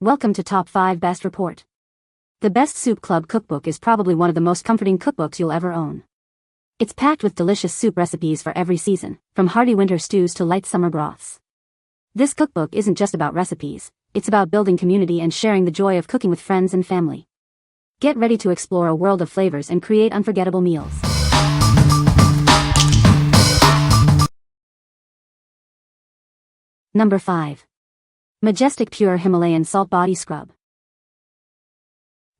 Welcome to Top 5 Best Report. The Best Soup Club Cookbook is probably one of the most comforting cookbooks you'll ever own. It's packed with delicious soup recipes for every season, from hearty winter stews to light summer broths. This cookbook isn't just about recipes, it's about building community and sharing the joy of cooking with friends and family. Get ready to explore a world of flavors and create unforgettable meals. Number 5. MAJESTIC Pure Himalayan Salt Body Scrub.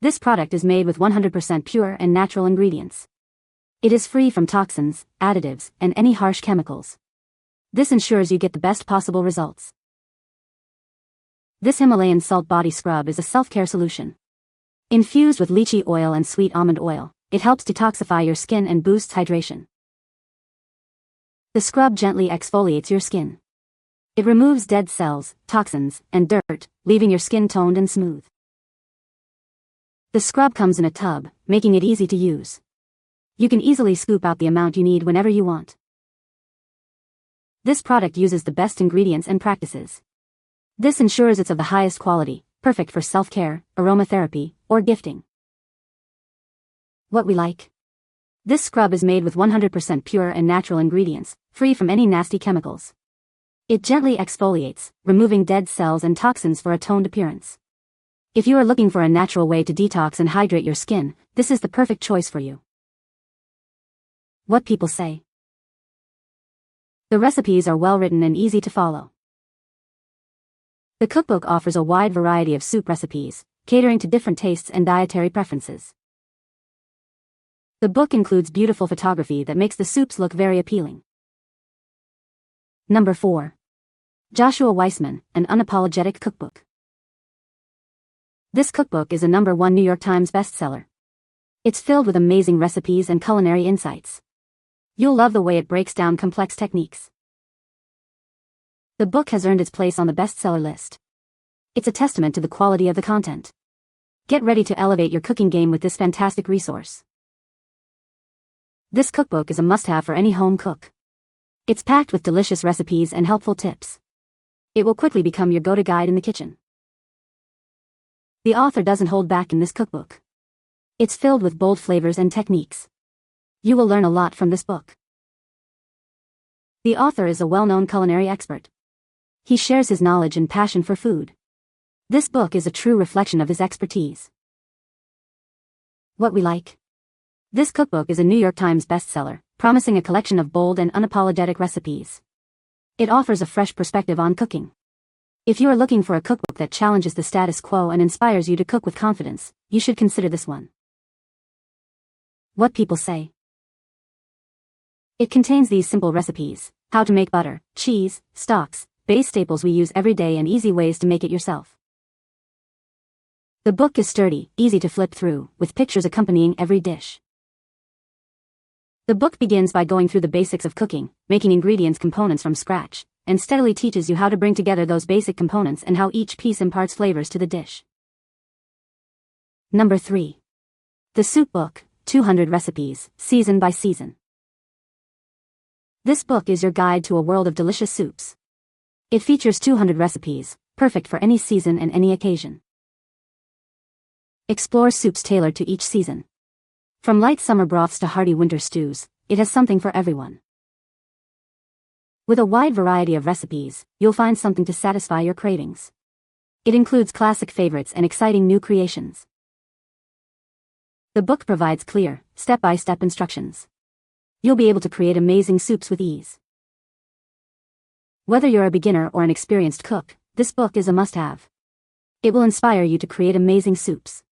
This product is made with 100% pure and natural ingredients. It is free from toxins, additives, and any harsh chemicals. This ensures you get the best possible results. This Himalayan salt body scrub is a self-care solution. Infused with lychee oil and sweet almond oil, it helps detoxify your skin and boosts hydration. The scrub gently exfoliates your skin. It removes dead cells, toxins, and dirt, leaving your skin toned and smooth. The scrub comes in a tub, making it easy to use. You can easily scoop out the amount you need whenever you want. This product uses the best ingredients and practices. This ensures it's of the highest quality, perfect for self-care, aromatherapy, or gifting. What we like. This scrub is made with 100% pure and natural ingredients, free from any nasty chemicals. It gently exfoliates, removing dead cells and toxins for a toned appearance. If you are looking for a natural way to detox and hydrate your skin, this is the perfect choice for you. What people say. The recipes are well written and easy to follow. The cookbook offers a wide variety of soup recipes, catering to different tastes and dietary preferences. The book includes beautiful photography that makes the soups look very appealing. Number 4. Joshua Weissman, an Unapologetic Cookbook. This cookbook is a #1 New York Times bestseller. It's filled with amazing recipes and culinary insights. You'll love the way it breaks down complex techniques. The book has earned its place on the bestseller list. It's a testament to the quality of the content. Get ready to elevate your cooking game with this fantastic resource. This cookbook is a must-have for any home cook. It's packed with delicious recipes and helpful tips. It will quickly become your go-to guide in the kitchen. The author doesn't hold back in this cookbook. It's filled with bold flavors and techniques. You will learn a lot from this book. The author is a well-known culinary expert. He shares his knowledge and passion for food. This book is a true reflection of his expertise. What we like. This cookbook is a New York Times bestseller, promising a collection of bold and unapologetic recipes. It offers a fresh perspective on cooking. If you are looking for a cookbook that challenges the status quo and inspires you to cook with confidence, you should consider this one. What people say. It contains these simple recipes: how to make butter, cheese, stocks, base staples we use every day, and easy ways to make it yourself. The book is sturdy, easy to flip through, with pictures accompanying every dish. The book begins by going through the basics of cooking, making ingredients components from scratch, and steadily teaches you how to bring together those basic components and how each piece imparts flavors to the dish. Number 3. The Soup Book, 200 Recipes, Season by Season. This book is your guide to a world of delicious soups. It features 200 recipes, perfect for any season and any occasion. Explore soups tailored to each season. From light summer broths to hearty winter stews, it has something for everyone. With a wide variety of recipes, you'll find something to satisfy your cravings. It includes classic favorites and exciting new creations. The book provides clear, step-by-step instructions. You'll be able to create amazing soups with ease. Whether you're a beginner or an experienced cook, this book is a must-have. It will inspire you to create amazing soups.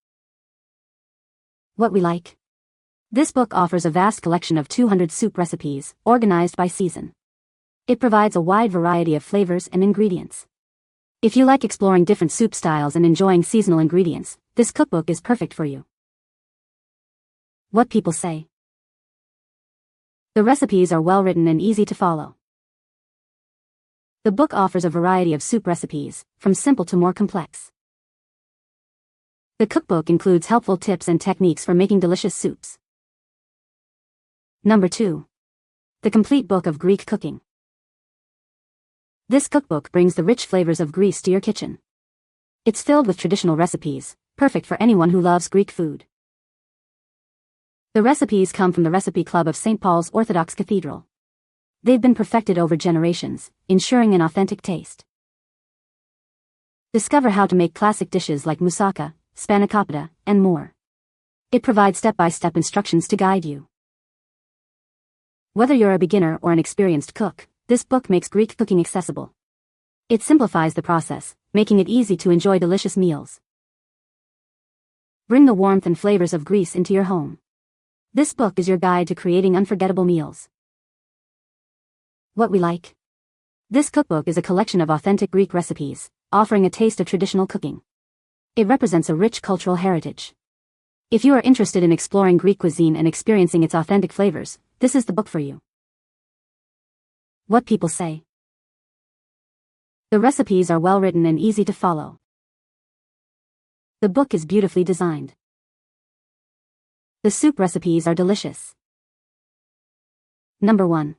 What we like. This book offers a vast collection of 200 soup recipes, organized by season. It provides a wide variety of flavors and ingredients. If you like exploring different soup styles and enjoying seasonal ingredients, this cookbook is perfect for you. What people say. The recipes are well written and easy to follow. The book offers a variety of soup recipes, from simple to more complex. The cookbook includes helpful tips and techniques for making delicious soups. Number 2. The Complete Book of Greek Cooking. This cookbook brings the rich flavors of Greece to your kitchen. It's filled with traditional recipes, perfect for anyone who loves Greek food. The recipes come from the Recipe Club of St. Paul's Orthodox Cathedral. They've been perfected over generations, ensuring an authentic taste. Discover how to make classic dishes like moussaka, spanakopita, and more. It provides step-by-step instructions to guide you. Whether you're a beginner or an experienced cook, this book makes Greek cooking accessible. It simplifies the process, making it easy to enjoy delicious meals. Bring the warmth and flavors of Greece into your home. This book is your guide to creating unforgettable meals. What we like. This cookbook is a collection of authentic Greek recipes, offering a taste of traditional cooking. It represents a rich cultural heritage. If you are interested in exploring Greek cuisine and experiencing its authentic flavors, this is the book for you. What people say. The recipes are well written and easy to follow. The book is beautifully designed. The soup recipes are delicious. Number 1.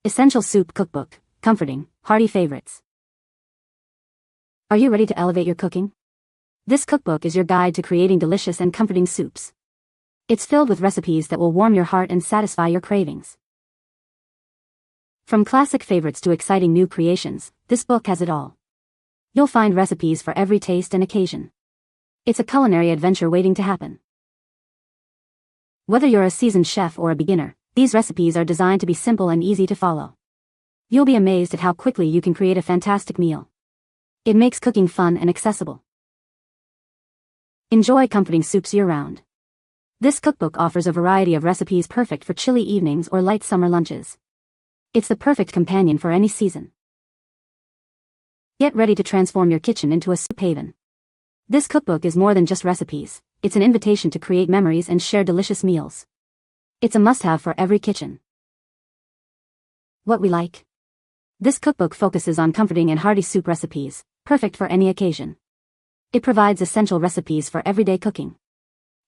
Essential Soup Cookbook, comforting, hearty favorites. Are you ready to elevate your cooking? This cookbook is your guide to creating delicious and comforting soups. It's filled with recipes that will warm your heart and satisfy your cravings. From classic favorites to exciting new creations, this book has it all. You'll find recipes for every taste and occasion. It's a culinary adventure waiting to happen. Whether you're a seasoned chef or a beginner, these recipes are designed to be simple and easy to follow. You'll be amazed at how quickly you can create a fantastic meal. It makes cooking fun and accessible. Enjoy comforting soups year-round. This cookbook offers a variety of recipes perfect for chilly evenings or light summer lunches. It's the perfect companion for any season. Get ready to transform your kitchen into a soup haven. This cookbook is more than just recipes, it's an invitation to create memories and share delicious meals. It's a must-have for every kitchen. What we like. This cookbook focuses on comforting and hearty soup recipes, perfect for any occasion. It provides essential recipes for everyday cooking.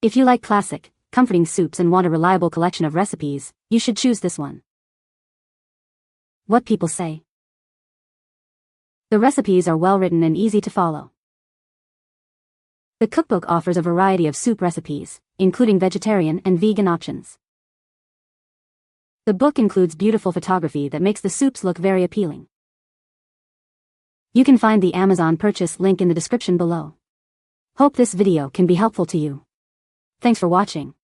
If you like classic, comforting soups and want a reliable collection of recipes, you should choose this one. What people say. The recipes are well written and easy to follow. The cookbook offers a variety of soup recipes, including vegetarian and vegan options. The book includes beautiful photography that makes the soups look very appealing. You can find the Amazon purchase link in the description below. Hope this video can be helpful to you. Thanks for watching.